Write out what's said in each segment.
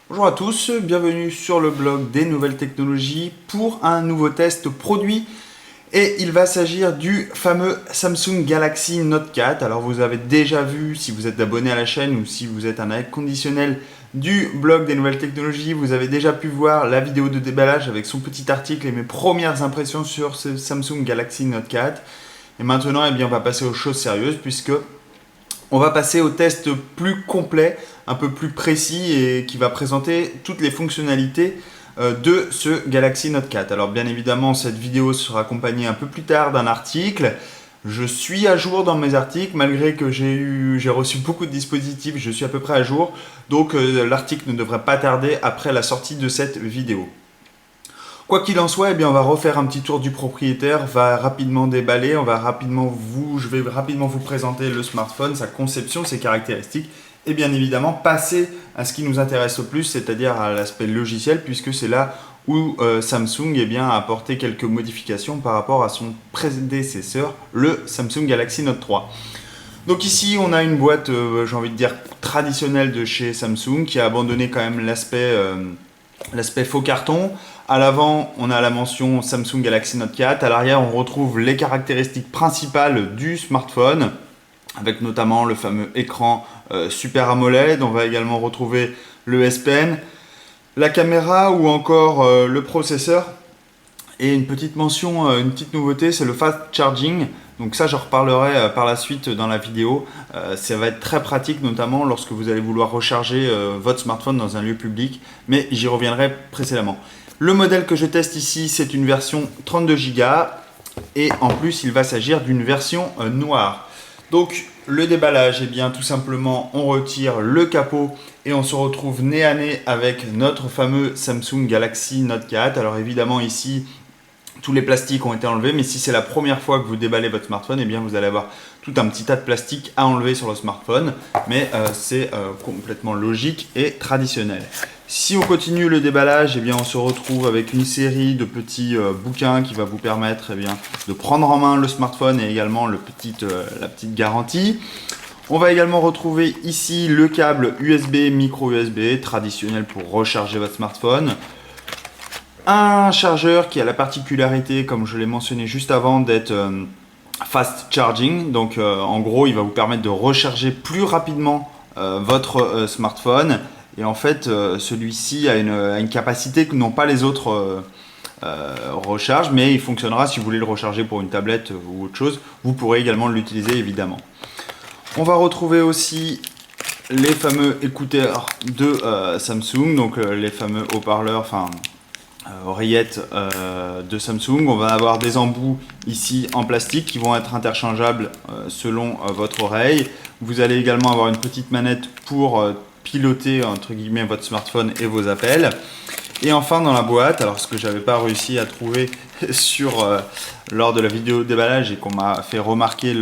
Bonjour à tous, bienvenue sur le blog des nouvelles technologies pour un nouveau test produit et il va s'agir du fameux Samsung Galaxy Note 4. Alors vous avez déjà vu, si vous êtes abonné à la chaîne ou si vous êtes un inconditionnel du blog des nouvelles technologies, vous avez déjà pu voir la vidéo de déballage avec son petit article et mes premières impressions sur ce Samsung Galaxy Note 4. Et maintenant, eh bien, on va passer aux choses sérieuses puisque on va passer au test plus complet, un peu plus précis et qui va présenter toutes les fonctionnalités de ce Galaxy Note 4. Alors bien évidemment, cette vidéo sera accompagnée un peu plus tard d'un article. Je suis à jour dans mes articles, malgré que j'ai reçu beaucoup de dispositifs, je suis à peu près à jour. Donc l'article ne devrait pas tarder après la sortie de cette vidéo. Quoi qu'il en soit, eh bien, on va refaire un petit tour du propriétaire, va rapidement déballer, je vais rapidement vous présenter le smartphone, sa conception, ses caractéristiques et bien évidemment passer à ce qui nous intéresse le plus, c'est-à-dire à l'aspect logiciel, puisque c'est là où Samsung eh bien, a apporté quelques modifications par rapport à son prédécesseur, le Samsung Galaxy Note 3. Donc ici, on a une boîte, j'ai envie de dire, traditionnelle de chez Samsung qui a abandonné quand même l'aspect faux carton. À l'avant, on a la mention Samsung Galaxy Note 4. À l'arrière, on retrouve les caractéristiques principales du smartphone, avec notamment le fameux écran Super AMOLED. On va également retrouver le S Pen, la caméra ou encore le processeur. Et une petite mention, une petite nouveauté, c'est le fast charging. Donc ça, j'en reparlerai par la suite dans la vidéo. Ça va être très pratique, notamment lorsque vous allez vouloir recharger votre smartphone dans un lieu public. Mais j'y reviendrai précédemment. Le modèle que je teste ici, c'est une version 32 Go. Et en plus, il va s'agir d'une version noire. Donc, le déballage, eh bien, tout simplement, on retire le capot et on se retrouve nez à nez avec notre fameux Samsung Galaxy Note 4. Alors évidemment, ici, tous les plastiques ont été enlevés, mais si c'est la première fois que vous déballez votre smartphone, eh bien vous allez avoir tout un petit tas de plastique à enlever sur le smartphone, mais c'est complètement logique et traditionnel. Si on continue le déballage, eh bien on se retrouve avec une série de petits bouquins qui va vous permettre eh bien, de prendre en main le smartphone et également la petite garantie. On va également retrouver ici le câble USB, micro USB, traditionnel pour recharger votre smartphone. Un chargeur qui a la particularité, comme je l'ai mentionné juste avant, d'être fast charging. Donc en gros, il va vous permettre de recharger plus rapidement votre smartphone. Et en fait, celui-ci a une capacité que n'ont pas les autres recharges, mais il fonctionnera si vous voulez le recharger pour une tablette ou autre chose. Vous pourrez également l'utiliser évidemment. On va retrouver aussi les fameux écouteurs de Samsung, donc les fameux haut-parleurs, oreillettes de Samsung. On va avoir des embouts ici en plastique qui vont être interchangeables selon votre oreille. Vous allez également avoir une petite manette pour piloter entre guillemets votre smartphone et vos appels. Et enfin dans la boîte, alors ce que j'avais pas réussi à trouver lors de la vidéo de déballage et qu'on m'a fait remarquer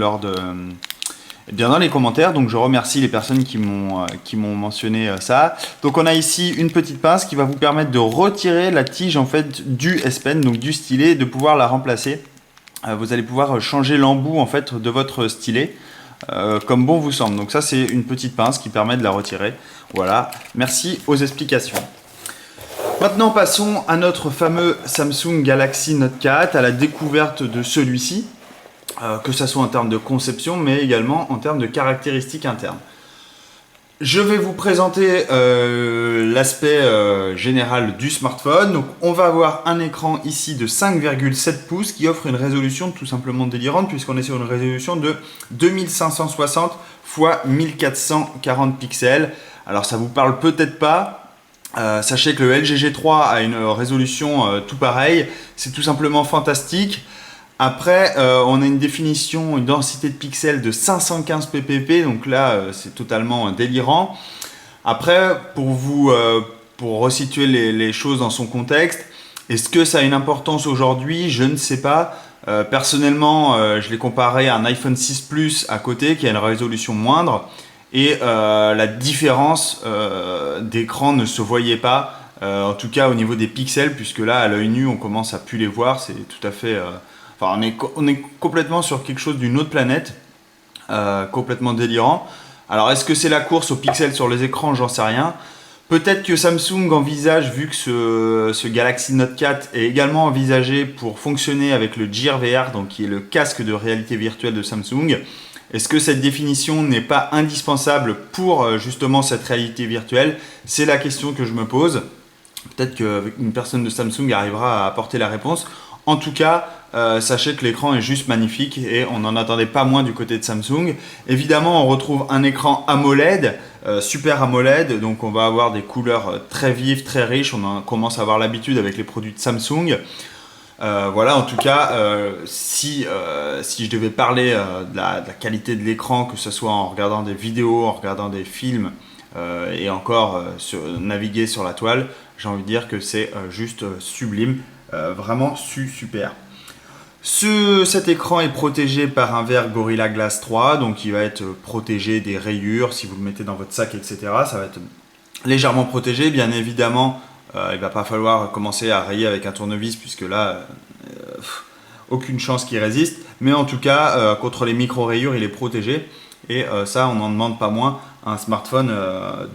bien dans les commentaires, donc je remercie les personnes qui m'ont mentionné ça. Donc on a ici une petite pince qui va vous permettre de retirer la tige en fait du S Pen, donc du stylet, et de pouvoir la remplacer. Vous allez pouvoir changer l'embout en fait de votre stylet comme bon vous semble. Donc ça c'est une petite pince qui permet de la retirer. Voilà, merci aux explications. Maintenant passons à notre fameux Samsung Galaxy Note 4, à la découverte de celui-ci. Que ce soit en termes de conception, mais également en termes de caractéristiques internes. Je vais vous présenter l'aspect général du smartphone. Donc, on va avoir un écran ici de 5,7 pouces qui offre une résolution tout simplement délirante, puisqu'on est sur une résolution de 2560 x 1440 pixels. Alors, ça vous parle peut-être pas. Sachez que le LG G3 a une résolution tout pareil. C'est tout simplement fantastique. Après, on a une définition, une densité de pixels de 515 ppp, donc là, c'est totalement délirant. Après, pour resituer les choses dans son contexte, Est-ce que ça a une importance aujourd'hui? Je ne sais pas. Personnellement, je l'ai comparé à un iPhone 6 Plus à côté qui a une résolution moindre et la différence d'écran ne se voyait pas, en tout cas au niveau des pixels, puisque là à l'œil nu on commence à plus les voir, c'est tout à fait... enfin on est complètement sur quelque chose d'une autre planète, complètement délirant. Alors est-ce que c'est la course aux pixels sur les écrans? J'en sais rien. Peut-être que Samsung envisage, vu que ce Galaxy Note 4 est également envisagé pour fonctionner avec le Gear VR, donc qui est le casque de réalité virtuelle de Samsung. Est-ce que cette définition n'est pas indispensable pour justement cette réalité virtuelle? C'est la question que je me pose. Peut-être qu'une personne de Samsung arrivera à apporter la réponse. En tout cas, sachez que l'écran est juste magnifique et on n'en attendait pas moins du côté de Samsung. Évidemment, on retrouve un écran AMOLED, Super AMOLED, donc on va avoir des couleurs très vives, très riches. Commence à avoir l'habitude avec les produits de Samsung. Voilà, en tout cas, si je devais parler de la qualité de l'écran, que ce soit en regardant des vidéos, en regardant des films et encore naviguer sur la toile, j'ai envie de dire que c'est juste sublime, vraiment super. Cet écran est protégé par un verre Gorilla Glass 3, donc il va être protégé des rayures si vous le mettez dans votre sac, etc. Ça va être légèrement protégé, bien évidemment. Il va pas falloir commencer à rayer avec un tournevis puisque là, aucune chance qu'il résiste. Mais en tout cas, contre les micro-rayures, il est protégé. Et ça, on n'en demande pas moins à un smartphone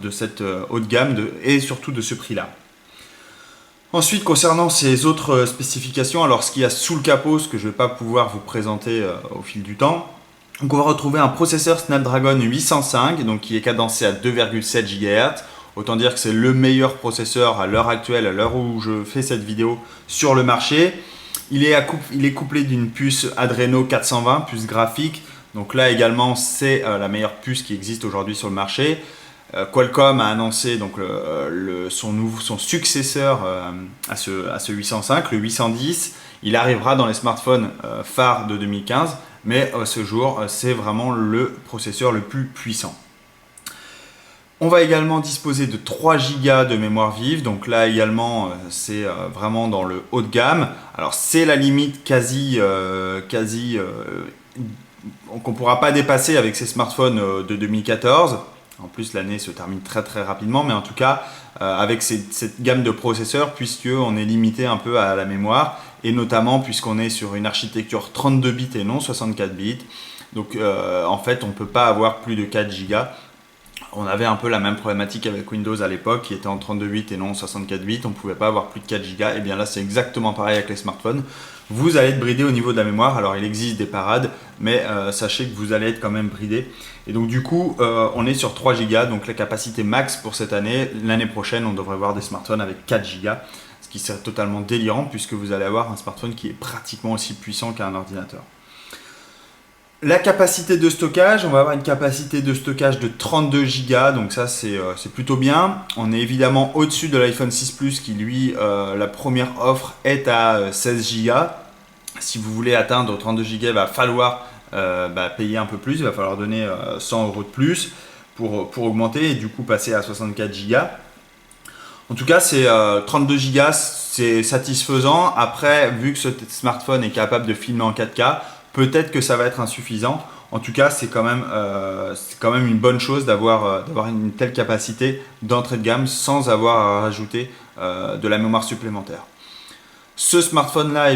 de cette haute gamme et surtout de ce prix-là. Ensuite, concernant ces autres spécifications, alors ce qu'il y a sous le capot, ce que je ne vais pas pouvoir vous présenter au fil du temps. Donc on va retrouver un processeur Snapdragon 805, donc qui est cadencé à 2,7 GHz. Autant dire que c'est le meilleur processeur à l'heure actuelle, à l'heure où je fais cette vidéo sur le marché. Il est couplé d'une puce Adreno 420, puce graphique. Donc là également, c'est la meilleure puce qui existe aujourd'hui sur le marché. Qualcomm a annoncé donc son successeur à ce 805, le 810. Il arrivera dans les smartphones phares de 2015, mais à ce jour, c'est vraiment le processeur le plus puissant. On va également disposer de 3 Go de mémoire vive, donc là également c'est vraiment dans le haut de gamme. Alors c'est la limite quasi qu'on ne pourra pas dépasser avec ces smartphones de 2014. En plus, l'année se termine très très rapidement, mais en tout cas, avec cette gamme de processeurs, puisqu'on est limité un peu à la mémoire, et notamment puisqu'on est sur une architecture 32 bits et non 64 bits. Donc en fait, on ne peut pas avoir plus de 4 Go. On avait un peu la même problématique avec Windows à l'époque, qui était en 32 bits et non 64 bits. On ne pouvait pas avoir plus de 4 Go. Et bien là, c'est exactement pareil avec les smartphones. Vous allez être bridé au niveau de la mémoire. Alors, il existe des parades, mais sachez que vous allez être quand même bridé. Et donc, du coup, on est sur 3 Go, donc la capacité max pour cette année. L'année prochaine, on devrait voir des smartphones avec 4 Go, ce qui serait totalement délirant, puisque vous allez avoir un smartphone qui est pratiquement aussi puissant qu'un ordinateur. La capacité de stockage, on va avoir une capacité de stockage de 32 Go, donc ça c'est plutôt bien. On est évidemment au-dessus de l'iPhone 6 Plus qui lui, la première offre est à 16 Go. Si vous voulez atteindre 32 Go, il va falloir payer un peu plus, il va falloir donner 100 € de plus pour augmenter et du coup passer à 64 Go. En tout cas, 32 Go, c'est satisfaisant. Après, vu que ce smartphone est capable de filmer en 4K, peut-être que ça va être insuffisant. En tout cas, c'est quand même une bonne chose d'avoir une telle capacité d'entrée de gamme sans avoir à rajouter de la mémoire supplémentaire. Ce smartphone-là,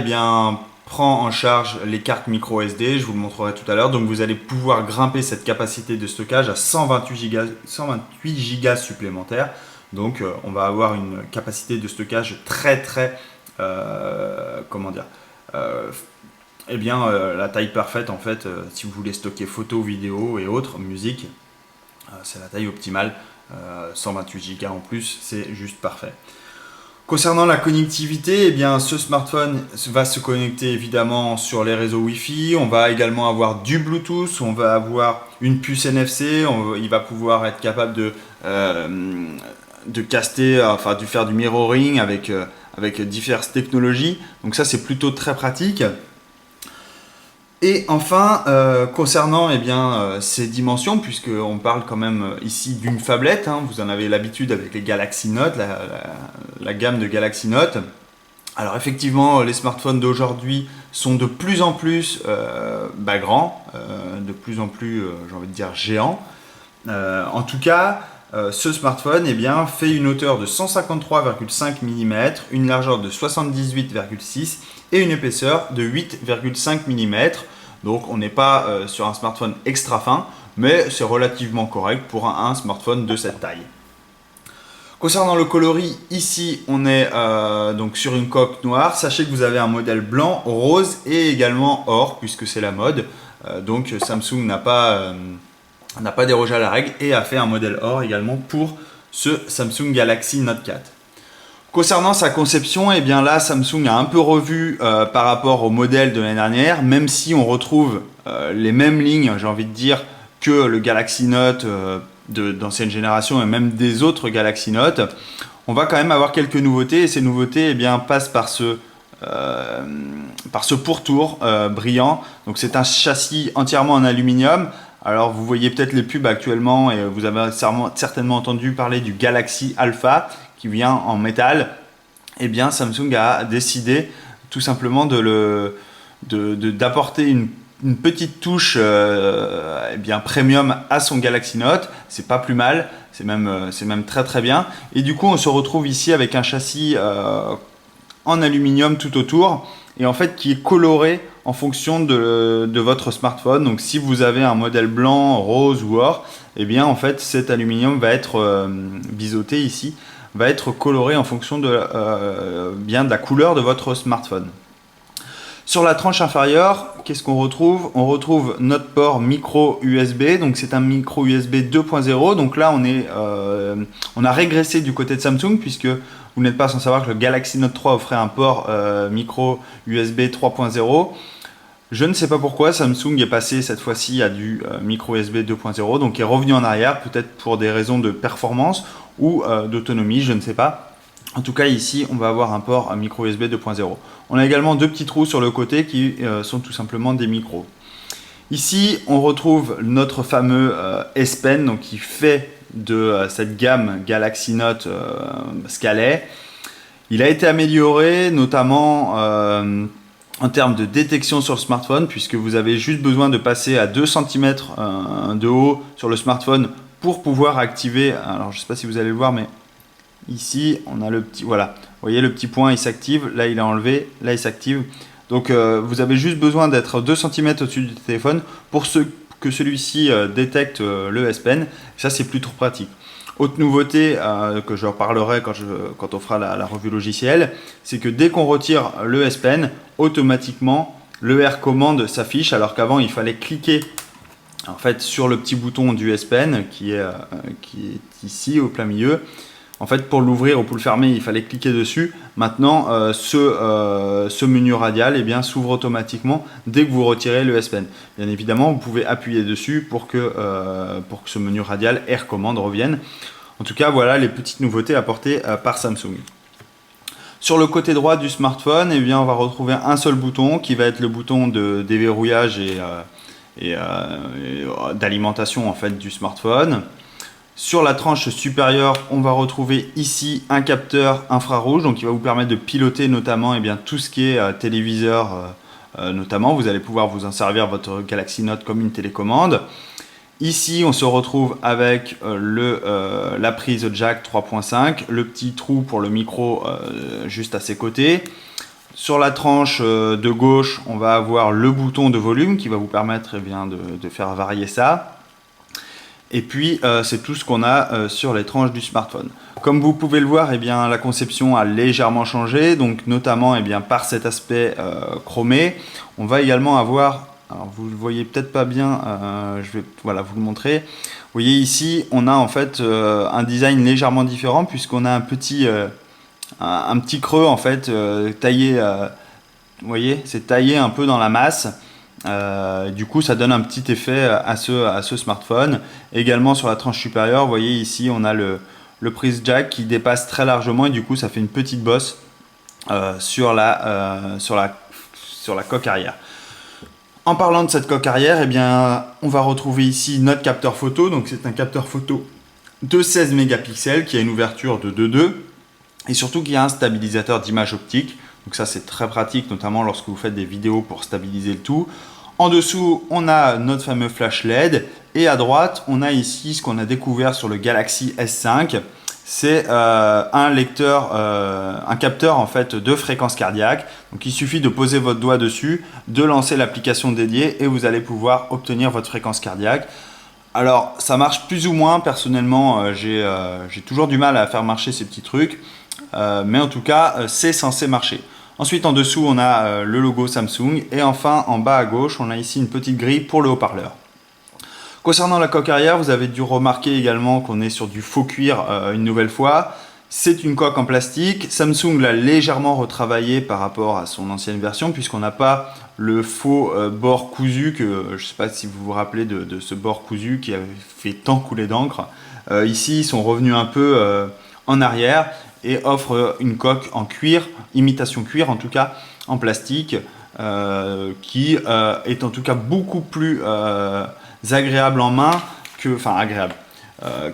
prend en charge les cartes micro SD. Je vous le montrerai tout à l'heure. Donc, vous allez pouvoir grimper cette capacité de stockage à 128 Go supplémentaires. Donc, on va avoir une capacité de stockage très la taille parfaite en fait, si vous voulez stocker photos, vidéos et autres, musique, c'est la taille optimale, 128 Go en plus, c'est juste parfait. Concernant la connectivité, ce smartphone va se connecter évidemment sur les réseaux Wi-Fi, on va également avoir du Bluetooth, on va avoir une puce NFC, il va pouvoir être capable de caster, de faire du mirroring avec diverses technologies, donc ça c'est plutôt très pratique. Et enfin, concernant ces dimensions, puisqu'on parle quand même ici d'une phablette, vous en avez l'habitude avec les Galaxy Note, la gamme de Galaxy Note. Alors effectivement, les smartphones d'aujourd'hui sont de plus en plus grands, de plus en plus, j'ai envie de dire, géants. En tout cas, ce smartphone eh bien, fait une hauteur de 153,5 mm, une largeur de 78,6 et une épaisseur de 8,5 mm. Donc on n'est pas sur un smartphone extra fin, mais c'est relativement correct pour un smartphone de cette taille. Concernant le coloris, ici on est donc sur une coque noire. Sachez que vous avez un modèle blanc, rose et également or, puisque c'est la mode. Donc Samsung n'a pas dérogé à la règle et a fait un modèle or également pour ce Samsung Galaxy Note 4. Concernant sa conception, eh bien là Samsung a un peu revu par rapport au modèle de l'année dernière, même si on retrouve les mêmes lignes, j'ai envie de dire, que le Galaxy Note d'ancienne génération et même des autres Galaxy Note. On va quand même avoir quelques nouveautés et ces nouveautés eh bien, passent par ce pourtour brillant. Donc c'est un châssis entièrement en aluminium. Alors vous voyez peut-être les pubs actuellement et vous avez certainement entendu parler du Galaxy Alpha qui vient en métal. Eh bien Samsung a décidé tout simplement d'apporter une petite touche eh bien premium à son Galaxy Note. C'est pas plus mal, c'est même très très bien. Et du coup on se retrouve ici avec un châssis en aluminium tout autour et en fait qui est coloré en fonction de votre smartphone. Donc si vous avez un modèle blanc, rose ou or, eh bien en fait cet aluminium va être biseauté ici, va être coloré en fonction de la couleur de votre smartphone. Sur la tranche inférieure, qu'est-ce qu'on retrouve? On retrouve notre port micro USB, donc c'est un micro USB 2.0. Donc là on a régressé du côté de Samsung puisque vous n'êtes pas sans savoir que le Galaxy Note 3 offrait un port micro USB 3.0. Je ne sais pas pourquoi Samsung est passé cette fois-ci à du micro USB 2.0, donc est revenu en arrière, peut-être pour des raisons de performance ou d'autonomie, je ne sais pas. En tout cas ici on va avoir un port micro USB 2.0. On a également deux petits trous sur le côté qui sont tout simplement des micros. Ici on retrouve notre fameux S Pen, donc qui fait de cette gamme Galaxy Note ce qu'elle est. Il a été amélioré notamment en termes de détection sur le smartphone, puisque vous avez juste besoin de passer à 2 cm de haut sur le smartphone pour pouvoir activer, alors je ne sais pas si vous allez le voir, mais ici on a le petit, voilà, vous voyez le petit point, il s'active, là il est enlevé, là il s'active. Donc vous avez juste besoin d'être 2 cm au-dessus du téléphone pour que celui-ci détecte le S Pen. Ça c'est plutôt pratique. Autre nouveauté que je reparlerai quand on fera la revue logicielle, c'est que dès qu'on retire le S Pen, automatiquement le R commande s'affiche, alors qu'avant il fallait cliquer en fait sur le petit bouton du S Pen qui est ici au plein milieu. En fait, pour l'ouvrir ou pour le fermer, il fallait cliquer dessus. Maintenant, ce menu radial eh bien, s'ouvre automatiquement dès que vous retirez le S Pen. Bien évidemment, vous pouvez appuyer dessus pour que ce menu radial Air Command revienne. En tout cas, voilà les petites nouveautés apportées par Samsung. Sur le côté droit du smartphone, eh bien, on va retrouver un seul bouton qui va être le bouton de déverrouillage et d'alimentation en fait, du smartphone. Sur la tranche supérieure, on va retrouver ici un capteur infrarouge, donc qui va vous permettre de piloter notamment tout ce qui est téléviseur, notamment. Vous allez pouvoir vous en servir votre Galaxy Note comme une télécommande. Ici, on se retrouve avec la prise jack 3.5, le petit trou pour le micro juste à ses côtés. Sur la tranche de gauche, on va avoir le bouton de volume qui va vous permettre de faire varier ça. Et puis, c'est tout ce qu'on a sur les tranches du smartphone. Comme vous pouvez le voir, la conception a légèrement changé, donc notamment par cet aspect chromé. On va également avoir, alors vous ne le voyez peut-être pas bien, je vais vous le montrer. Vous voyez ici, on a en fait un design légèrement différent puisqu'on a un petit creux en fait taillé, vous voyez, c'est taillé un peu dans la masse. Du coup ça donne un petit effet à ce smartphone. Également sur la tranche supérieure, vous voyez ici on a le prise jack qui dépasse très largement et du coup ça fait une petite bosse sur la coque arrière. En parlant de cette coque arrière, on va retrouver ici notre capteur photo. Donc c'est un capteur photo de 16 mégapixels qui a une ouverture de 2.2. et surtout qu'il y a un stabilisateur d'image optique. Donc ça c'est très pratique, notamment lorsque vous faites des vidéos pour stabiliser le tout. En dessous, on a notre fameux flash LED et à droite, on a ici ce qu'on a découvert sur le Galaxy S5. C'est un capteur en fait de fréquence cardiaque. Donc il suffit de poser votre doigt dessus, de lancer l'application dédiée et vous allez pouvoir obtenir votre fréquence cardiaque. Alors ça marche plus ou moins, personnellement j'ai toujours du mal à faire marcher ces petits trucs, mais en tout cas c'est censé marcher. Ensuite en dessous on a le logo Samsung et enfin en bas à gauche on a ici une petite grille pour le haut-parleur. Concernant la coque arrière, vous avez dû remarquer également qu'on est sur du faux cuir une nouvelle fois. C'est une coque en plastique. Samsung l'a légèrement retravaillé par rapport à son ancienne version puisqu'on n'a pas le faux bord cousu que je ne sais pas si vous vous rappelez de ce bord cousu qui avait fait tant couler d'encre. Ici, ils sont revenus un peu en arrière et offrent une coque en cuir, imitation cuir en tout cas, en plastique, qui est en tout cas beaucoup plus agréable en main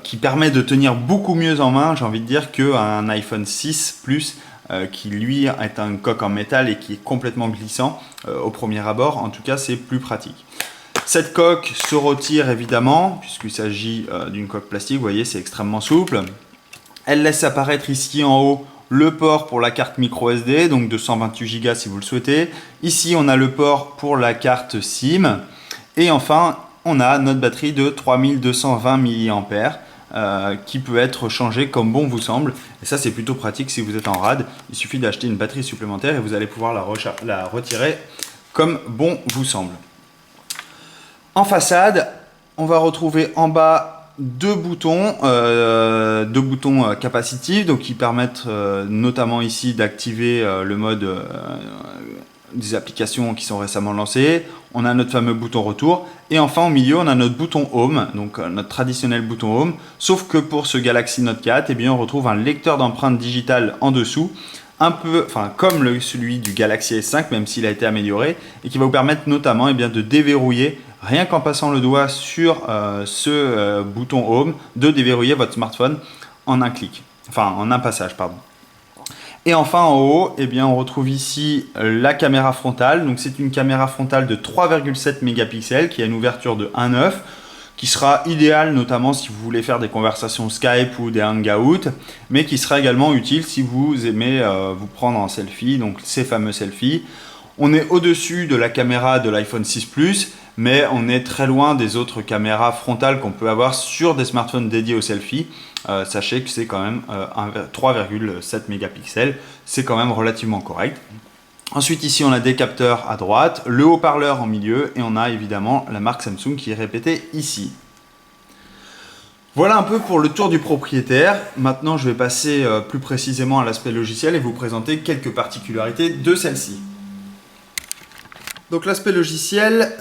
qui permet de tenir beaucoup mieux en main, j'ai envie de dire, qu'un iPhone 6 Plus qui lui est un coque en métal et qui est complètement glissant au premier abord. En tout cas, c'est plus pratique. Cette coque se retire évidemment puisqu'il s'agit d'une coque plastique. Vous voyez, c'est extrêmement souple. Elle laisse apparaître ici en haut le port pour la carte micro SD, donc de 128 Go si vous le souhaitez. Ici, on a le port pour la carte SIM. Et enfin, on a notre batterie de 3220 mAh qui peut être changée comme bon vous semble. Et ça, c'est plutôt pratique si vous êtes en rade. Il suffit d'acheter une batterie supplémentaire et vous allez pouvoir la retirer comme bon vous semble. En façade, on va retrouver en bas deux boutons capacitifs, donc qui permettent notamment ici d'activer le mode des applications qui sont récemment lancées. On a notre fameux bouton retour et enfin au milieu on a notre bouton home, donc notre traditionnel bouton home, sauf que pour ce Galaxy Note 4 on retrouve un lecteur d'empreintes digitales en dessous, un peu comme celui du Galaxy S5 même s'il a été amélioré, et qui va vous permettre notamment de déverrouiller, rien qu'en passant le doigt sur ce bouton home, de déverrouiller votre smartphone en un clic, en un passage pardon. Et enfin en haut, on retrouve ici la caméra frontale. Donc c'est une caméra frontale de 3,7 mégapixels qui a une ouverture de 1,9, qui sera idéale notamment si vous voulez faire des conversations Skype ou des hangouts, mais qui sera également utile si vous aimez vous prendre en selfie, donc ces fameux selfies. On est au-dessus de la caméra de l'iPhone 6 Plus, mais on est très loin des autres caméras frontales qu'on peut avoir sur des smartphones dédiés aux selfies. Sachez que c'est quand même 3,7 mégapixels, c'est quand même relativement correct. Ensuite ici on a des capteurs à droite, le haut-parleur en milieu et on a évidemment la marque Samsung qui est répétée ici. Voilà un peu pour le tour du propriétaire. Maintenant je vais passer plus précisément à l'aspect logiciel et vous présenter quelques particularités de celle-ci. Donc l'aspect logiciel,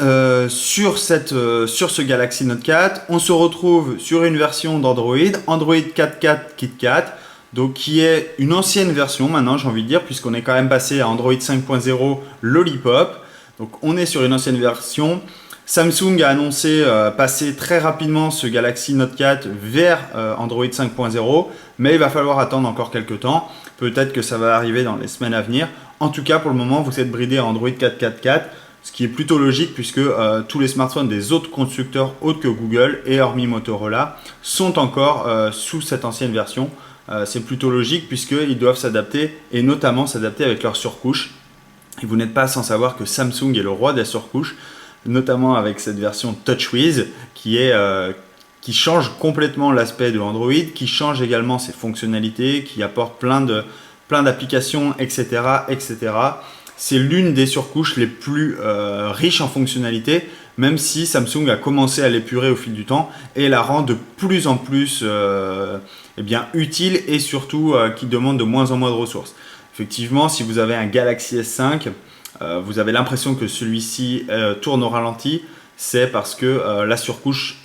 sur ce Galaxy Note 4, on se retrouve sur une version d'Android, Android 4.4 KitKat, donc qui est une ancienne version maintenant, j'ai envie de dire, puisqu'on est quand même passé à Android 5.0 Lollipop. Donc on est sur une ancienne version. Samsung a annoncé passer très rapidement ce Galaxy Note 4 vers Android 5.0, mais il va falloir attendre encore quelques temps. Peut-être que ça va arriver dans les semaines à venir. En tout cas, pour le moment, vous êtes bridé à Android 4.4.4, ce qui est plutôt logique puisque tous les smartphones des autres constructeurs autres que Google et hormis Motorola sont encore sous cette ancienne version. C'est plutôt logique puisqu'ils doivent s'adapter et notamment s'adapter avec leurs surcouches. Et vous n'êtes pas sans savoir que Samsung est le roi des surcouches, notamment avec cette version TouchWiz qui change complètement l'aspect de Android, qui change également ses fonctionnalités, qui apporte plein d'applications, etc., etc. C'est l'une des surcouches les plus riches en fonctionnalités, même si Samsung a commencé à l'épurer au fil du temps et la rend de plus en plus utile et surtout qui demande de moins en moins de ressources. Effectivement, si vous avez un Galaxy S5, vous avez l'impression que celui-ci tourne au ralenti, c'est parce que la surcouche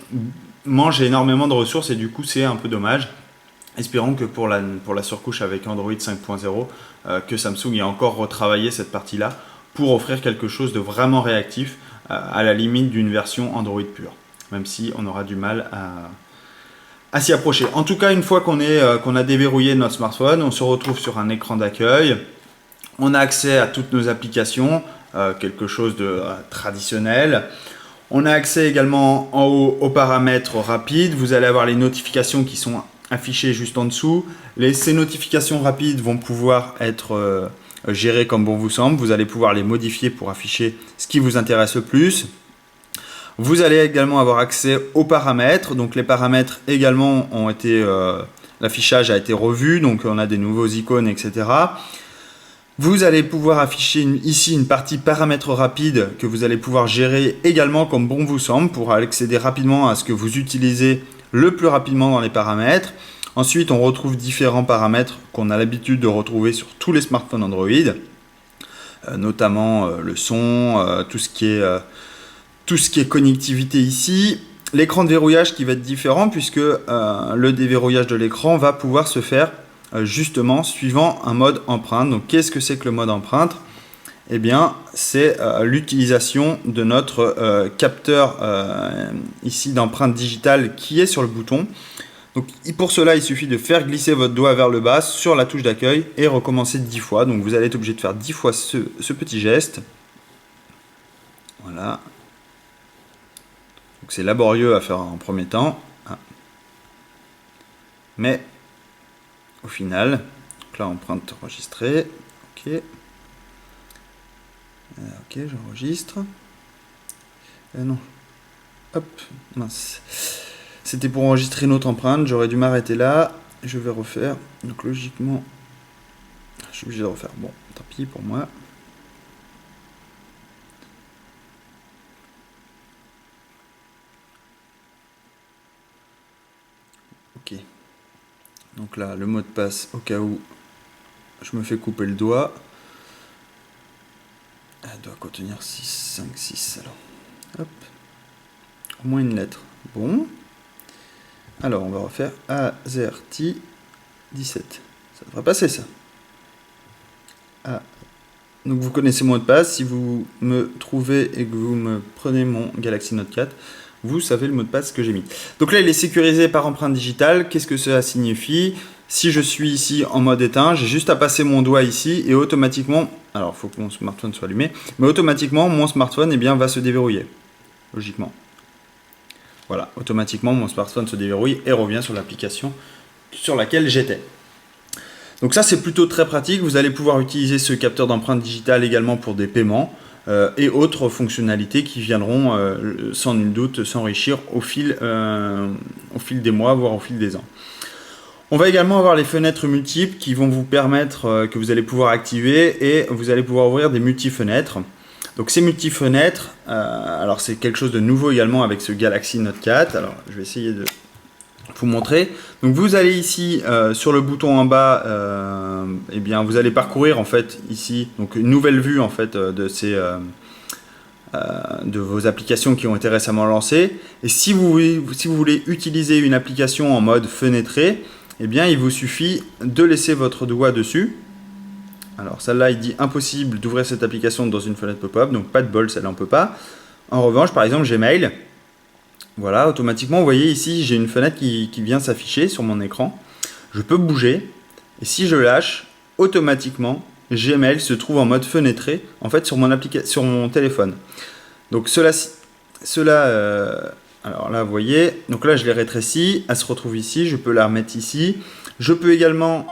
mange énormément de ressources et du coup c'est un peu dommage. Espérons que pour la surcouche avec Android 5.0, que Samsung ait encore retravaillé cette partie-là pour offrir quelque chose de vraiment réactif à la limite d'une version Android pure, même si on aura du mal à s'y approcher. En tout cas, une fois qu'on a déverrouillé notre smartphone, on se retrouve sur un écran d'accueil. On a accès à toutes nos applications, quelque chose de traditionnel. On a accès également en haut aux paramètres rapides. Vous allez avoir les notifications qui sont affichées juste en dessous. Ces notifications rapides vont pouvoir être gérées comme bon vous semble. Vous allez pouvoir les modifier pour afficher ce qui vous intéresse le plus. Vous allez également avoir accès aux paramètres. Donc les paramètres également ont été... l'affichage a été revu, donc on a des nouveaux icônes, etc. Vous allez pouvoir afficher ici une partie paramètres rapides que vous allez pouvoir gérer également comme bon vous semble pour accéder rapidement à ce que vous utilisez le plus rapidement dans les paramètres. Ensuite, on retrouve différents paramètres qu'on a l'habitude de retrouver sur tous les smartphones Android, notamment le son, tout ce qui est connectivité ici. L'écran de verrouillage qui va être différent puisque le déverrouillage de l'écran va pouvoir se faire justement suivant un mode empreinte. Donc qu'est-ce que c'est que le mode empreinte? Eh bien c'est l'utilisation de notre capteur ici d'empreinte digitale qui est sur le bouton. Donc pour cela il suffit de faire glisser votre doigt vers le bas sur la touche d'accueil et recommencer 10 fois. Donc vous allez être obligé de faire 10 fois ce petit geste. Voilà. Donc c'est laborieux à faire en premier temps. Mais au final, donc là empreinte enregistrée, ok, ok, j'enregistre, non, hop, mince, c'était pour enregistrer une autre empreinte, j'aurais dû m'arrêter là, je vais refaire, donc logiquement, je suis obligé de refaire, bon, tant pis pour moi. Ok. Donc là, le mot de passe, au cas où je me fais couper le doigt. Elle doit contenir 6, 5, 6. Alors, hop. Au moins une lettre. Bon. Alors, on va refaire AZERTY 17. Ça devrait passer, ça. Ah. Donc, vous connaissez mon mot de passe. Si vous me trouvez et que vous me prenez mon Galaxy Note 4, vous savez le mot de passe que j'ai mis. Donc là, il est sécurisé par empreinte digitale. Qu'est-ce que cela signifie? Si je suis ici en mode éteint, j'ai juste à passer mon doigt ici et automatiquement, alors il faut que mon smartphone soit allumé, mais automatiquement, mon smartphone va se déverrouiller, logiquement. Voilà, automatiquement, mon smartphone se déverrouille et revient sur l'application sur laquelle j'étais. Donc ça, c'est plutôt très pratique. Vous allez pouvoir utiliser ce capteur d'empreinte digitale également pour des paiements. Et autres fonctionnalités qui viendront sans nul doute s'enrichir au fil des mois, voire au fil des ans. On va également avoir les fenêtres multiples qui vont vous permettre, que vous allez pouvoir activer et vous allez pouvoir ouvrir des multi-fenêtres. Donc ces multi-fenêtres, alors c'est quelque chose de nouveau également avec ce Galaxy Note 4. Alors je vais essayer de vous montrer. Donc vous allez ici sur le bouton en bas, eh bien vous allez parcourir en fait ici donc une nouvelle vue en fait de vos applications qui ont été récemment lancées. Et si vous voulez utiliser une application en mode fenêtré, eh bien il vous suffit de laisser votre doigt dessus. Alors celle-là il dit impossible d'ouvrir cette application dans une fenêtre pop-up, donc pas de bol, celle-là on peut pas. En revanche par exemple Gmail. Voilà, automatiquement, vous voyez ici, j'ai une fenêtre qui vient s'afficher sur mon écran. Je peux bouger, et si je lâche, automatiquement, Gmail se trouve en mode fenêtré, en fait, sur mon téléphone. Donc alors là, vous voyez, donc là, je l'ai rétréci, elle se retrouve ici, je peux la remettre ici. Je peux également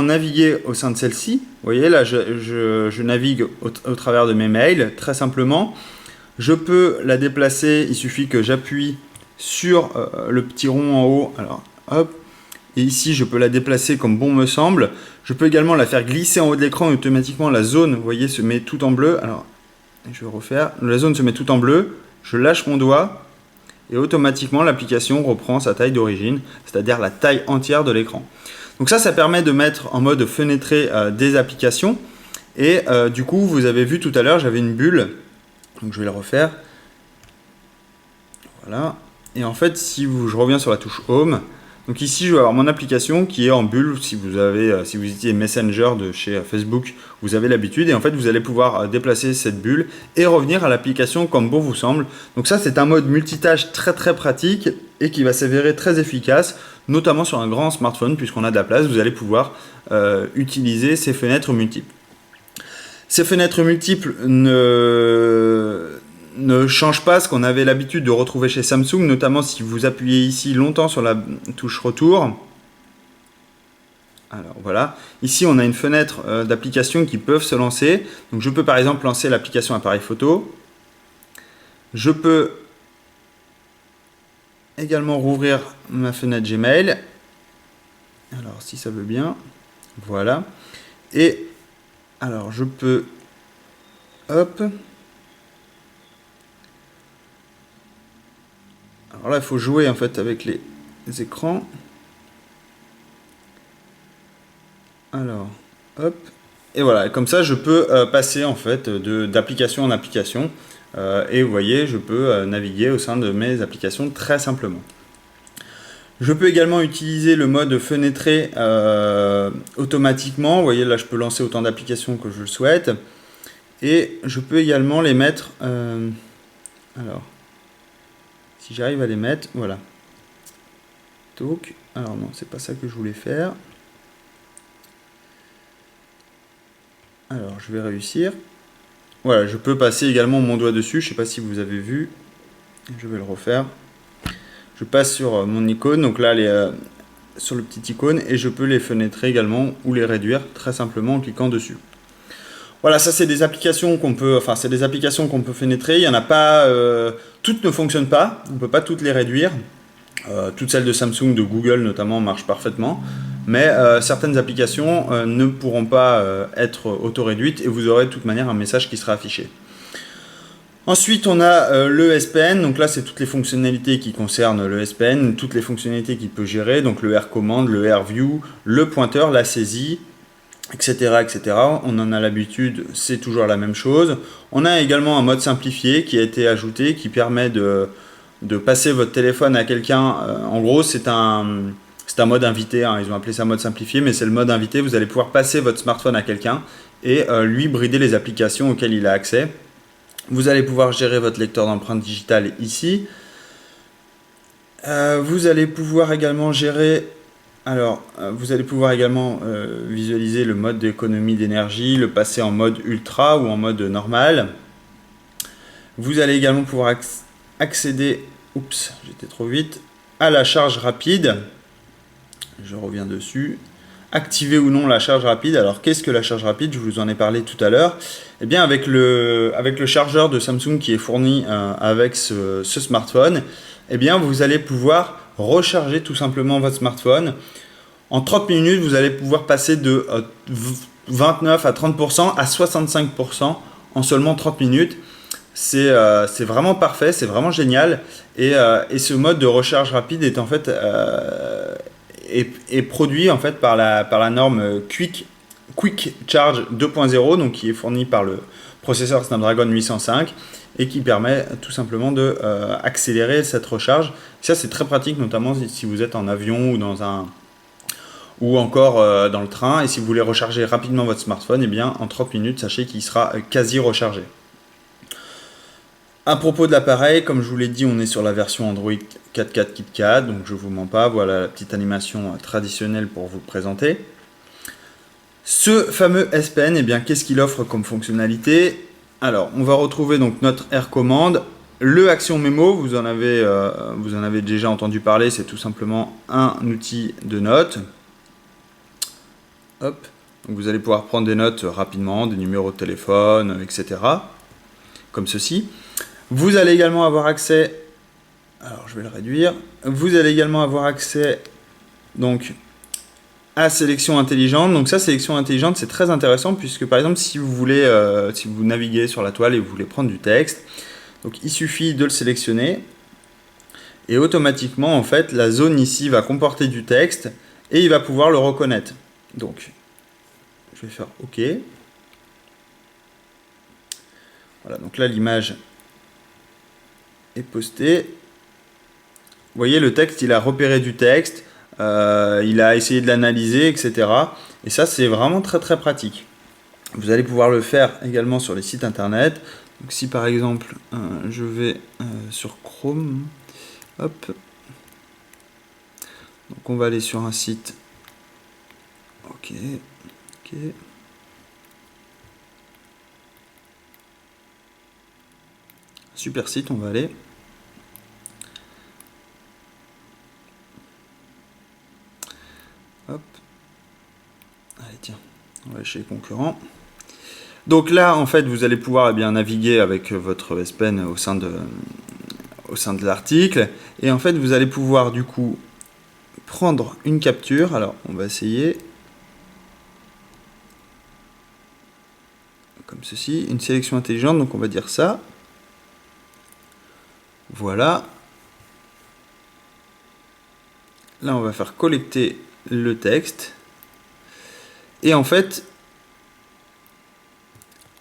naviguer au sein de celle-ci. Vous voyez, là, je navigue au travers de mes mails, très simplement. Je peux la déplacer, il suffit que j'appuie sur le petit rond en haut, alors hop, et ici je peux la déplacer comme bon me semble. Je peux également la faire glisser en haut de l'écran et automatiquement la zone, vous voyez, se met tout en bleu. Alors, je vais refaire, la zone se met tout en bleu, je lâche mon doigt et automatiquement l'application reprend sa taille d'origine, c'est-à-dire la taille entière de l'écran. Donc ça permet de mettre en mode fenêtré des applications et du coup, vous avez vu tout à l'heure, j'avais une bulle. Donc je vais le refaire. Voilà. Et en fait, je reviens sur la touche Home. Donc ici, je vais avoir mon application qui est en bulle. Si vous utilisez Messenger de chez Facebook, vous avez l'habitude. Et en fait, vous allez pouvoir déplacer cette bulle et revenir à l'application comme bon vous semble. Donc ça, c'est un mode multitâche très très pratique et qui va s'avérer très efficace, notamment sur un grand smartphone, puisqu'on a de la place. Vous allez pouvoir utiliser ces fenêtres multiples. Ces fenêtres multiples ne change pas ce qu'on avait l'habitude de retrouver chez Samsung, notamment si vous appuyez ici longtemps sur la touche retour. Alors voilà, ici on a une fenêtre d'applications qui peuvent se lancer. Donc je peux par exemple lancer l'application appareil photo. Je peux également rouvrir ma fenêtre Gmail. Alors si ça veut bien, voilà. Et alors je peux, hop. Alors là, il faut jouer en fait avec les écrans. Alors, hop. Et voilà, comme ça, je peux passer en fait d'application en application. Et vous voyez, je peux naviguer au sein de mes applications très simplement. Je peux également utiliser le mode fenêtré automatiquement. Vous voyez, là, je peux lancer autant d'applications que je le souhaite. Et je peux également les mettre... alors... Si j'arrive à les mettre, voilà. Donc, alors non, c'est pas ça que je voulais faire. Alors, je vais réussir. Voilà, je peux passer également mon doigt dessus. Je ne sais pas si vous avez vu. Je vais le refaire. Je passe sur mon icône. Donc là, elle est sur le petit icône. Et je peux les fenêtrer également ou les réduire très simplement en cliquant dessus. Voilà, ça c'est des applications qu'on peut, fenêtrer. Il y en a pas, toutes ne fonctionnent pas. On ne peut pas toutes les réduire. Toutes celles de Samsung, de Google notamment, marchent parfaitement. Mais certaines applications ne pourront pas être auto-réduites et vous aurez de toute manière un message qui sera affiché. Ensuite, on a le S Pen. Donc là, c'est toutes les fonctionnalités qui concernent le S Pen, toutes les fonctionnalités qu'il peut gérer. Donc le R Command, le R View, le pointeur, la saisie, etc., etc. On en a l'habitude, c'est toujours la même chose. On a également un mode simplifié qui a été ajouté, qui permet de passer votre téléphone à quelqu'un. En gros, c'est un mode invité, hein. Ils ont appelé ça mode simplifié, mais c'est le mode invité. Vous allez pouvoir passer votre smartphone à quelqu'un et lui brider les applications auxquelles il a accès. Vous allez pouvoir gérer votre lecteur d'empreintes digitales ici. Vous allez pouvoir également gérer... Alors, vous allez pouvoir également visualiser le mode d'économie d'énergie, le passer en mode ultra ou en mode normal. Vous allez également pouvoir accéder, oups, j'étais trop vite, à la charge rapide. Je reviens dessus. Activer ou non la charge rapide. Alors, qu'est-ce que la charge rapide? Je vous en ai parlé tout à l'heure. Eh bien, avec le chargeur de Samsung qui est fourni avec ce smartphone, eh bien, vous allez pouvoir recharger tout simplement votre smartphone. En 30 minutes, vous allez pouvoir passer de 29 à 30% à 65% en seulement 30 minutes. C'est vraiment parfait, c'est vraiment génial. Et ce mode de recharge rapide est en fait est produit en fait par la norme Quick Charge 2.0, donc qui est fournie par le processeur Snapdragon 805 et qui permet tout simplement de accélérer cette recharge. Ça, c'est très pratique, notamment si vous êtes en avion ou encore dans le train, et si vous voulez recharger rapidement votre smartphone, eh bien en 30 minutes, sachez qu'il sera quasi rechargé. À propos de l'appareil, comme je vous l'ai dit, on est sur la version Android 4.4 KitKat, donc je ne vous mens pas, voilà la petite animation traditionnelle pour vous le présenter. Ce fameux S Pen, eh bien qu'est-ce qu'il offre comme fonctionnalité? Alors, on va retrouver donc notre R Command, le Action Mémo, vous en avez déjà entendu parler, c'est tout simplement un outil de notes. Hop, donc vous allez pouvoir prendre des notes rapidement, des numéros de téléphone, etc. Comme ceci. Vous allez également avoir accès, alors je vais le réduire, vous allez également avoir accès donc à sélection intelligente. Donc ça, sélection intelligente, c'est très intéressant puisque par exemple si vous voulez, si vous naviguez sur la toile et vous voulez prendre du texte, donc il suffit de le sélectionner et automatiquement en fait la zone ici va comporter du texte et il va pouvoir le reconnaître. Donc je vais faire OK. Voilà, donc là l'image est postée. Vous voyez, le texte, il a repéré du texte. il a essayé de l'analyser, etc. Et ça, c'est vraiment très très pratique. Vous allez pouvoir le faire également sur les sites internet. Donc si par exemple, je vais sur Chrome, hop, donc on va aller sur un site, ok, super site, on va aller. Hop. Allez, tiens, on va chez les concurrents. Donc là, en fait, vous allez pouvoir naviguer avec votre S Pen au sein de l'article. Et en fait, vous allez pouvoir du coup prendre une capture. Alors, on va essayer. Comme ceci, une sélection intelligente, donc on va dire ça. Voilà. Là, on va faire collecter le texte. Et en fait,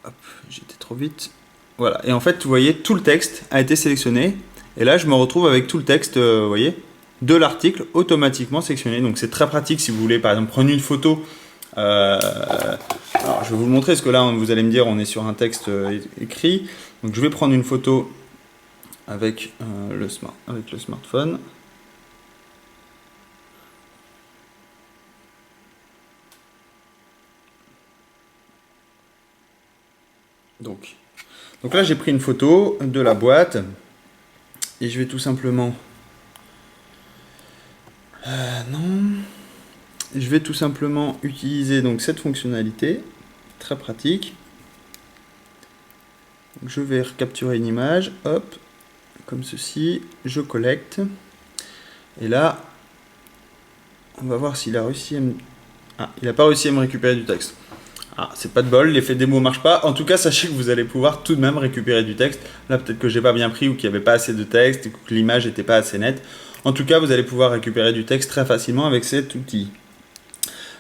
hop, j'étais trop vite. Voilà. Et en fait, vous voyez, tout le texte a été sélectionné. Et là, je me retrouve avec tout le texte, vous voyez, de l'article automatiquement sélectionné. Donc, c'est très pratique si vous voulez, par exemple, prendre une photo. Alors, je vais vous le montrer parce que là, vous allez me dire, on est sur un texte écrit. Donc, je vais prendre une photo avec le smartphone. Donc là, j'ai pris une photo de la boîte et je vais tout simplement... Je vais tout simplement utiliser donc cette fonctionnalité, très pratique. Donc, je vais recapturer une image, hop, comme ceci, je collecte. Et là, on va voir s'il a réussi à me... Ah, il n'a pas réussi à me récupérer du texte. Ah, c'est pas de bol, l'effet démo marche pas. En tout cas, sachez que vous allez pouvoir tout de même récupérer du texte. Là, peut-être que j'ai pas bien pris ou qu'il n'y avait pas assez de texte et que l'image n'était pas assez nette. En tout cas, vous allez pouvoir récupérer du texte très facilement avec cet outil.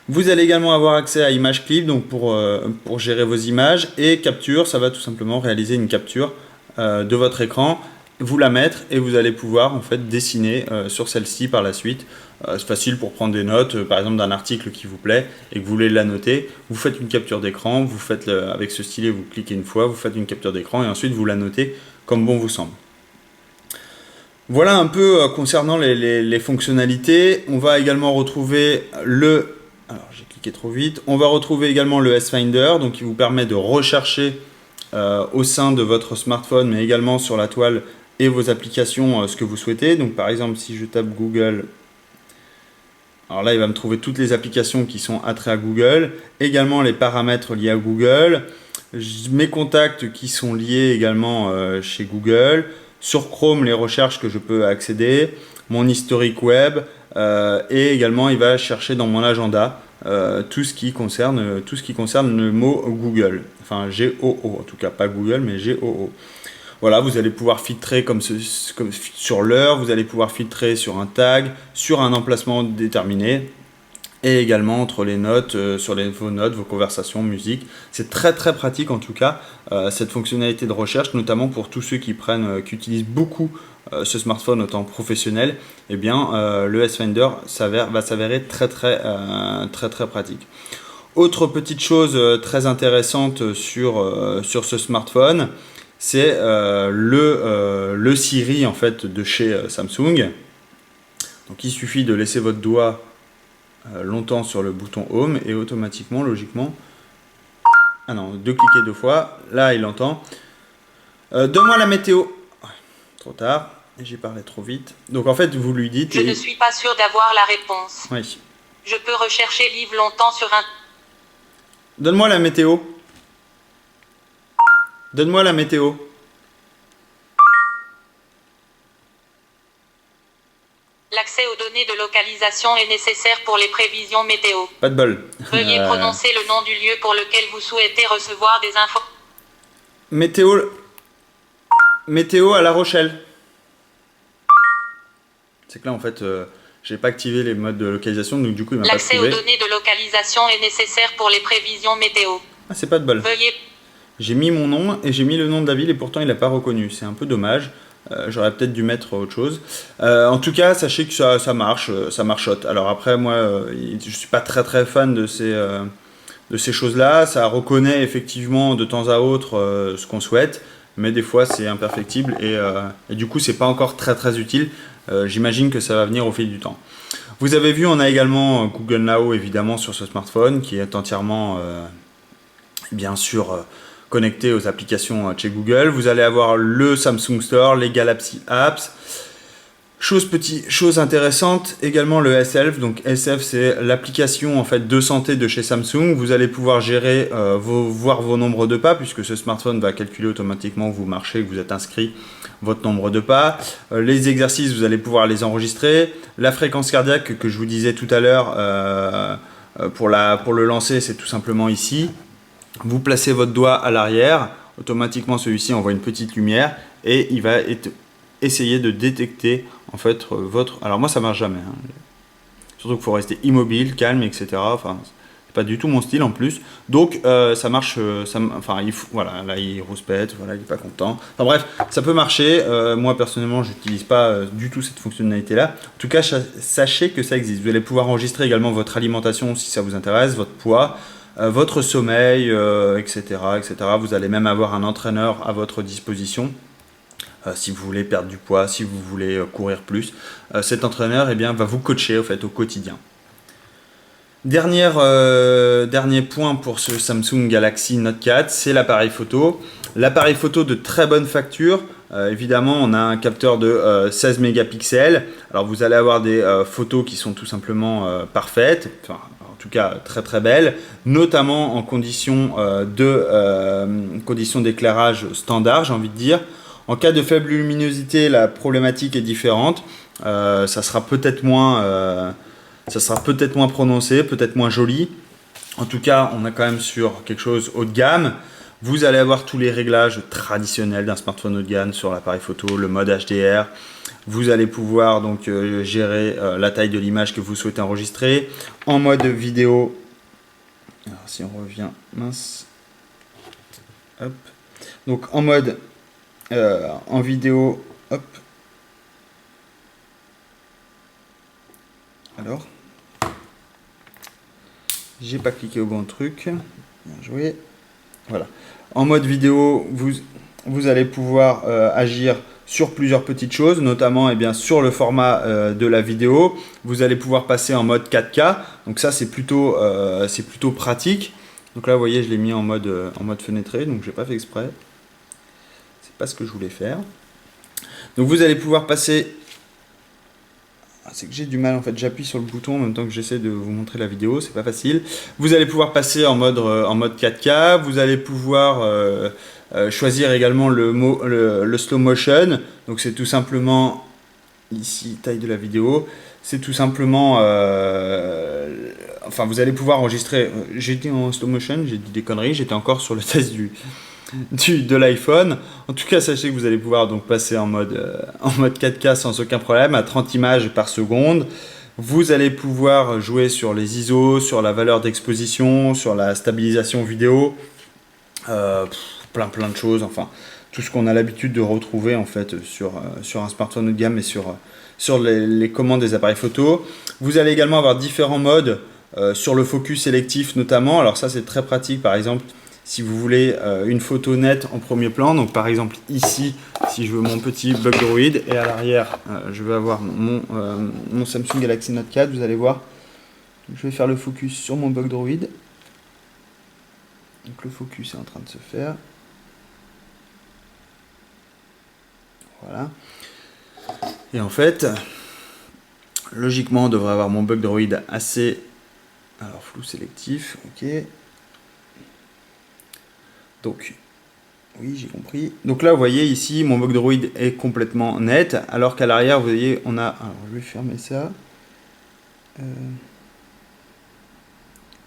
Vous allez également avoir accès à Image Clip, donc pour gérer vos images, et capture, ça va tout simplement réaliser une capture de votre écran, vous la mettre et vous allez pouvoir en fait dessiner sur celle-ci par la suite. C'est facile pour prendre des notes, par exemple d'un article qui vous plaît et que vous voulez la noter. Vous faites une capture d'écran, vous faites avec ce stylet, vous cliquez une fois, vous faites une capture d'écran et ensuite vous la notez comme bon vous semble. Voilà un peu concernant les fonctionnalités. On va également retrouver le... Alors j'ai cliqué trop vite. On va retrouver également le S-Finder, donc qui vous permet de rechercher au sein de votre smartphone, mais également sur la toile et vos applications ce que vous souhaitez. Donc par exemple, si je tape Google, alors là il va me trouver toutes les applications qui sont attraites à Google, également les paramètres liés à Google, mes contacts qui sont liés également chez Google, sur Chrome les recherches que je peux accéder, mon historique web, et également il va chercher dans mon agenda tout ce qui concerne le mot Google, enfin G-O-O, en tout cas pas Google mais G-O-O. Voilà, vous allez pouvoir filtrer comme sur l'heure, vous allez pouvoir filtrer sur un tag, sur un emplacement déterminé, et également entre les notes, sur vos notes, vos conversations, musique. C'est très très pratique en tout cas, cette fonctionnalité de recherche, notamment pour tous ceux qui utilisent beaucoup ce smartphone au temps professionnel. Eh bien, le S-Finder va s'avérer très très pratique. Autre petite chose très intéressante sur ce smartphone, c'est le Siri en fait de chez Samsung. Donc il suffit de laisser votre doigt longtemps sur le bouton Home et automatiquement, logiquement, ah non, de cliquer deux fois, là il entend. Donne-moi la météo. Trop tard, j'ai parlé trop vite. Donc en fait vous lui dites... Je ne suis pas sûr d'avoir la réponse. Oui. Je peux rechercher livre longtemps sur un... Donne-moi la météo. Donne-moi la météo. L'accès aux données de localisation est nécessaire pour les prévisions météo. Pas de bol. Veuillez prononcer le nom du lieu pour lequel vous souhaitez recevoir des infos. Météo à La Rochelle. C'est que là en fait, j'ai pas activé les modes de localisation, donc du coup il m'a pas trouvé. L'accès aux données de localisation est nécessaire pour les prévisions météo. Ah, c'est pas de bol. Veuillez... J'ai mis mon nom et j'ai mis le nom de la ville et pourtant il n'a pas reconnu. C'est un peu dommage. J'aurais peut-être dû mettre autre chose. En tout cas, sachez que ça marche, ça marchote. Alors après, moi, je suis pas très fan de ces choses-là. Ça reconnaît effectivement de temps à autre ce qu'on souhaite, mais des fois c'est imperfectible et du coup c'est pas encore très utile. J'imagine que ça va venir au fil du temps. Vous avez vu, on a également Google Now évidemment sur ce smartphone qui est entièrement bien sûr connecté aux applications chez Google. Vous allez avoir le Samsung Store, les Galaxy Apps. Chose intéressante, également le S-Health. Donc S-Health, c'est l'application en fait de santé de chez Samsung. Vous allez pouvoir gérer voir vos nombres de pas, puisque ce smartphone va calculer automatiquement que vous marchez, que vous êtes inscrit, votre nombre de pas. Les exercices, vous allez pouvoir les enregistrer. La fréquence cardiaque que je vous disais tout à l'heure, pour le lancer, c'est tout simplement ici. Vous placez votre doigt à l'arrière, automatiquement celui-ci envoie une petite lumière et il va essayer de détecter en fait votre... Alors moi ça marche jamais, hein. Surtout qu'il faut rester immobile, calme, etc. Enfin, c'est pas du tout mon style en plus. Donc ça marche, enfin voilà, là il rouspète, voilà, il est pas content. Enfin bref, ça peut marcher. Moi personnellement, j'utilise pas du tout cette fonctionnalité-là. En tout cas, sachez que ça existe. Vous allez pouvoir enregistrer également votre alimentation si ça vous intéresse, votre poids, votre sommeil, etc. Vous allez même avoir un entraîneur à votre disposition. Si vous voulez perdre du poids, si vous voulez courir plus, cet entraîneur va vous coacher au quotidien. Dernier point pour ce Samsung Galaxy Note 4, c'est l'appareil photo. L'appareil photo de très bonne facture. Évidemment, on a un capteur de 16 mégapixels. Alors vous allez avoir des photos qui sont tout simplement parfaites, enfin, en tout cas très belles, notamment en conditions d'éclairage standard, j'ai envie de dire. En cas de faible luminosité, la problématique est différente. Ça sera peut-être moins prononcé, peut-être moins joli. En tout cas, on est quand même sur quelque chose haut de gamme. Vous allez avoir tous les réglages traditionnels d'un smartphone haut de gamme sur l'appareil photo, le mode HDR. Vous allez pouvoir donc gérer la taille de l'image que vous souhaitez enregistrer. En mode vidéo, alors si on revient, mince, hop. Donc en mode en vidéo, hop. Alors, j'ai pas cliqué au bon truc. Bien joué. Voilà. En mode vidéo, vous allez pouvoir agir sur plusieurs petites choses, notamment sur le format de la vidéo. Vous allez pouvoir passer en mode 4K. Donc ça, c'est plutôt pratique. Donc là, vous voyez, je l'ai mis en mode fenêtré, donc j'ai pas fait exprès. C'est pas ce que je voulais faire. Donc vous allez pouvoir passer... C'est que j'ai du mal en fait, j'appuie sur le bouton en même temps que j'essaie de vous montrer la vidéo, c'est pas facile. Vous allez pouvoir passer en mode 4K, vous allez pouvoir choisir également le slow motion. Donc c'est tout simplement, ici, taille de la vidéo, c'est tout simplement... enfin vous allez pouvoir enregistrer, j'étais en slow motion, j'ai dit des conneries, j'étais encore sur le test de l'iPhone. En tout cas, sachez que vous allez pouvoir donc passer en mode 4K sans aucun problème à 30 images par seconde. Vous allez pouvoir jouer sur les ISO, sur la valeur d'exposition, sur la stabilisation vidéo, plein de choses. Enfin, tout ce qu'on a l'habitude de retrouver en fait sur un smartphone haut de gamme et sur les commandes des appareils photo. Vous allez également avoir différents modes sur le focus sélectif notamment. Alors ça, c'est très pratique. Par exemple, si vous voulez une photo nette en premier plan, donc par exemple ici, si je veux mon petit bug droid, et à l'arrière, je vais avoir mon Samsung Galaxy Note 4, vous allez voir, je vais faire le focus sur mon bug droid. Donc le focus est en train de se faire. Voilà. Et en fait, logiquement, on devrait avoir mon bug droid assez... Alors flou sélectif, ok. Donc, oui, j'ai compris. Donc là, vous voyez ici, mon bug droid est complètement net, alors qu'à l'arrière, vous voyez, on a... Alors, je vais fermer ça.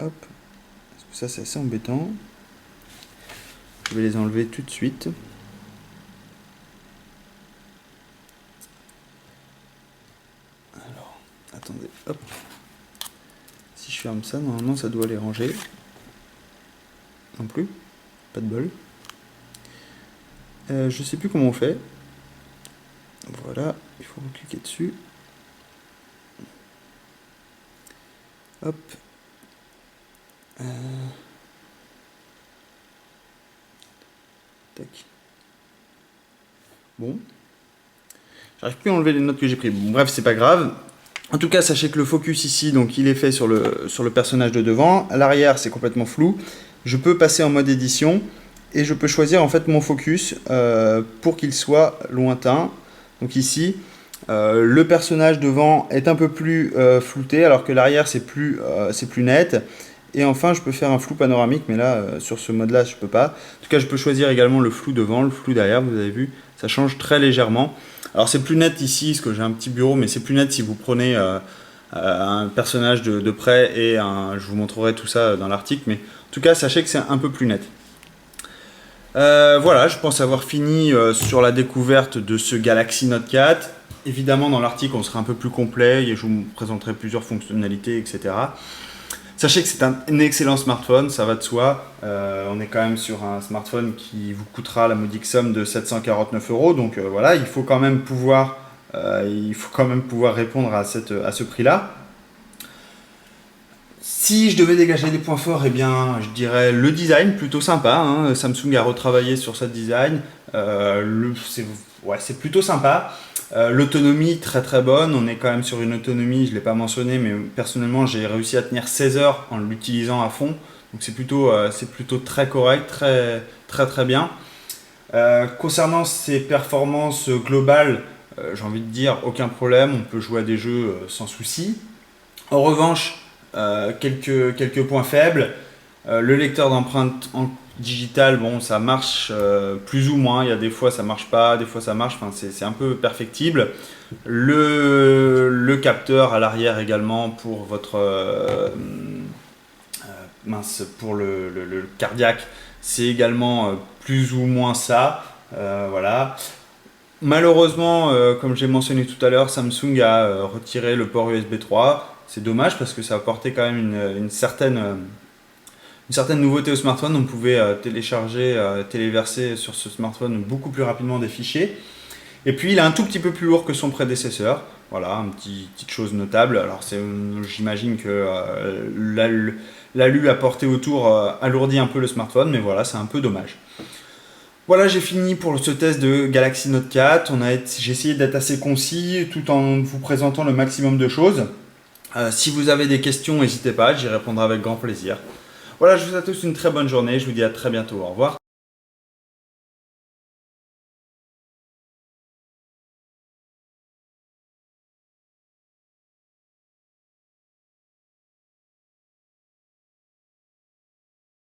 Hop. Parce que ça, c'est assez embêtant. Je vais les enlever tout de suite. Alors, attendez, hop. Si je ferme ça, normalement, ça doit les ranger. Non plus. Pas de bol. Je sais plus comment on fait. Voilà, il faut cliquer dessus. Hop. Tac. Bon. J'arrive plus à enlever les notes que j'ai prises. Bon, bref, c'est pas grave. En tout cas, sachez que le focus ici, donc il est fait sur le personnage de devant. À l'arrière, c'est complètement flou. Je peux passer en mode édition et je peux choisir en fait mon focus pour qu'il soit lointain. Donc ici, le personnage devant est un peu plus flouté alors que l'arrière c'est plus net. Et enfin, je peux faire un flou panoramique, mais là, sur ce mode-là, je peux pas. En tout cas, je peux choisir également le flou devant, le flou derrière. Vous avez vu, ça change très légèrement. Alors, c'est plus net ici, parce que j'ai un petit bureau, mais c'est plus net si vous prenez un personnage de près et je vous montrerai tout ça dans l'article. Mais en tout cas, sachez que c'est un peu plus net. Voilà, je pense avoir fini sur la découverte de ce Galaxy Note 4. Évidemment, dans l'article, on sera un peu plus complet et je vous présenterai plusieurs fonctionnalités, etc. Sachez que c'est un excellent smartphone, ça va de soi. On est quand même sur un smartphone qui vous coûtera la modique somme de 749 €. Donc voilà, il faut quand même pouvoir répondre à ce prix-là. Si je devais dégager des points forts, eh bien, je dirais le design, plutôt sympa, hein. Samsung a retravaillé sur ce design. C'est plutôt sympa. L'autonomie, très très bonne. On est quand même sur une autonomie, je ne l'ai pas mentionné, mais personnellement, j'ai réussi à tenir 16 heures en l'utilisant à fond. Donc c'est plutôt très correct, très très très bien. Concernant ses performances globales, j'ai envie de dire aucun problème, on peut jouer à des jeux sans souci. En revanche, quelques points faibles. Le lecteur d'empreintes en digital, bon, ça marche plus ou moins. Il y a des fois ça marche pas, des fois ça marche. Enfin, c'est un peu perfectible. Le capteur à l'arrière également pour votre pour le cardiaque, c'est également plus ou moins ça. Voilà. Malheureusement, comme j'ai mentionné tout à l'heure, Samsung a retiré le port USB 3. C'est dommage parce que ça apportait quand même une certaine nouveauté au smartphone. On pouvait téléverser sur ce smartphone beaucoup plus rapidement des fichiers. Et puis il est un tout petit peu plus lourd que son prédécesseur. Voilà, petite chose notable. Alors j'imagine que l'alu apporté autour alourdit un peu le smartphone, mais voilà, c'est un peu dommage. Voilà, j'ai fini pour ce test de Galaxy Note 4. J'ai essayé d'être assez concis tout en vous présentant le maximum de choses. Si vous avez des questions, n'hésitez pas, j'y répondrai avec grand plaisir. Voilà, je vous souhaite à tous une très bonne journée. Je vous dis à très bientôt. Au revoir.